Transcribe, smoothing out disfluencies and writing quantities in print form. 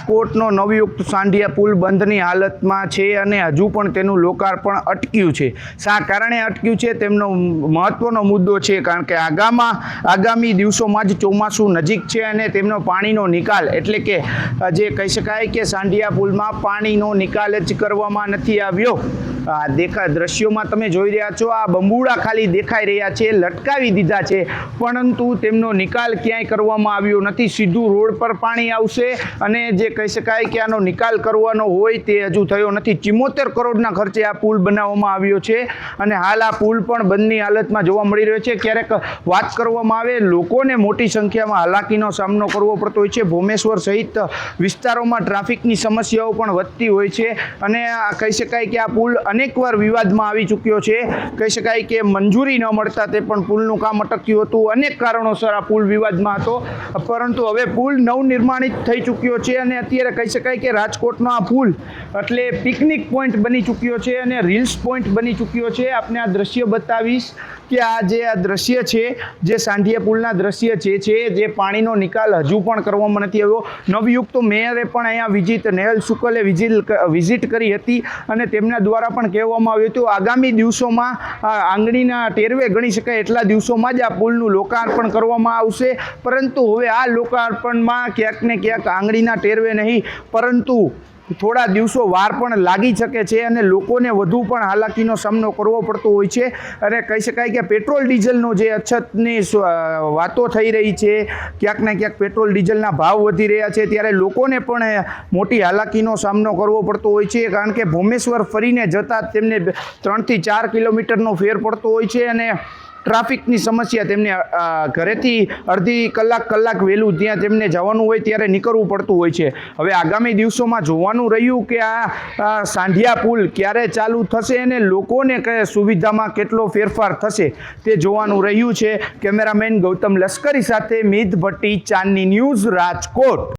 રાજકોટનો નવયુક્ત સાંઢિયા પુલ બંધની હાલતમાં છે અને હજુ પણ તેનું લોકાર્પણ અટક્યું છે. શા કારણે અટક્યું છે તેમનો મહત્વનો મુદ્દો છે, કારણ કે આગામી દિવસોમાં જ ચોમાસું નજીક છે અને તેમનો પાણીનો નિકાલ એટલે કે જે કહી શકાય કે સાંઢિયા પુલમાં પાણીનો નિકાલ જ કરવામાં નથી આવ્યો. દ્રશ્યોમાં તમે જોઈ રહ્યા છો, આ બંબુડા ખાલી દેખાઈ રહ્યા છે, લટકાવી દીધા છે, પરંતુ તેમનો નિકાલ ક્યાંય કરવામાં આવ્યો નથી. સીધું રોડ પર પાણી આવશે અને જે કહી શકાય કે આનો નિકાલ કરવાનો હોય તે હજુ થયો નથી. 74 કરોડના ખર્ચે આ પુલ બનાવવામાં આવ્યો છે અને હાલ આ પુલ પણ બંધની હાલતમાં જોવા મળી રહ્યો છે. ક્યારેક વાત કરવામાં આવે, લોકોને મોટી સંખ્યામાં હાલાકીનો સામનો કરવો પડતો હોય છે. ભોમેશ્વર સહિત વિસ્તારોમાં ટ્રાફિકની સમસ્યાઓ પણ વધતી હોય છે અને કહી શકાય કે આ પુલ અનેકવાર વિવાદમાં આવી ચૂક્યો છે. કહી શકાય કે મંજૂરી ન મળતા તે પણ પુલનું કામ અટક્યું હતું. અનેક કારણોસર આ પુલ વિવાદમાં હતો, પરંતુ હવે પુલ નવનિર્માણિત થઈ ચૂક્યો છે અને અત્યારે કહી શકાય કે રાજકોટનો આ પુલ એટલે પિકનિક પોઈન્ટ બની ચૂક્યો છે અને રીલ્સ પોઈન્ટ બની ચૂક્યો છે. આપને આ દ્રશ્ય બતાવીશ કે આ દ્રશ્ય છે, જે સાંઢિયા પુલના દ્રશ્ય છે જે પાણીનો નિકાલ હજુ પણ કરવામાં નથી આવ્યો. નવયુક્ત મેયરે પણ અહીંયા નેહલ શુકલે વિઝિટ કરી હતી અને તેમના દ્વારા પણ કહેવામાં આવ્યું હતું આગામી દિવસોમાં આંગળીના ટેરવે ગણી શકાય એટલા દિવસોમાં જ આ પુલનું લોકાર્પણ કરવામાં આવશે. પરંતુ હવે આ લોકાર્પણમાં ક્યાંક ને ક્યાંક આંગળીના ટેરવે નહીં, પરંતુ થોડા દિવસો વાર પણ લાગી શકે છે અને લોકોને વધુ પણ હાલાકીનો સામનો કરવો પડતો હોય છે. અને કહી શકાય કે પેટ્રોલ ડીઝલનો જે અછતની વાતો થઈ રહી છે, ક્યાંક ને ક્યાંક પેટ્રોલ ડીઝલના ભાવ વધી રહ્યા છે, ત્યારે લોકોને પણ મોટી હાલાકીનો સામનો કરવો પડતો હોય છે. કારણ કે ભોમેશ્વર ફરીને જતાં તેમને 3 થી 4 કિલોમીટરનો ફેર પડતો હોય છે અને ટ્રાફિકની સમસ્યા તેમને ઘરેથી અડધી કલાક વહેલું ત્યાં તેમને જવાનું હોય ત્યારે નીકળવું પડતું હોય છે. હવે આગામી દિવસોમાં જોવાનું રહ્યું કે આ સાંઢિયા પુલ ક્યારે ચાલુ થશે અને લોકોને કયા સુવિધામાં કેટલો ફેરફાર થશે તે જોવાનું રહ્યું છે. કેમેરામેન ગૌતમ લશ્કરી સાથે મિત ભટ્ટી, ચાંદની ન્યૂઝ, રાજકોટ.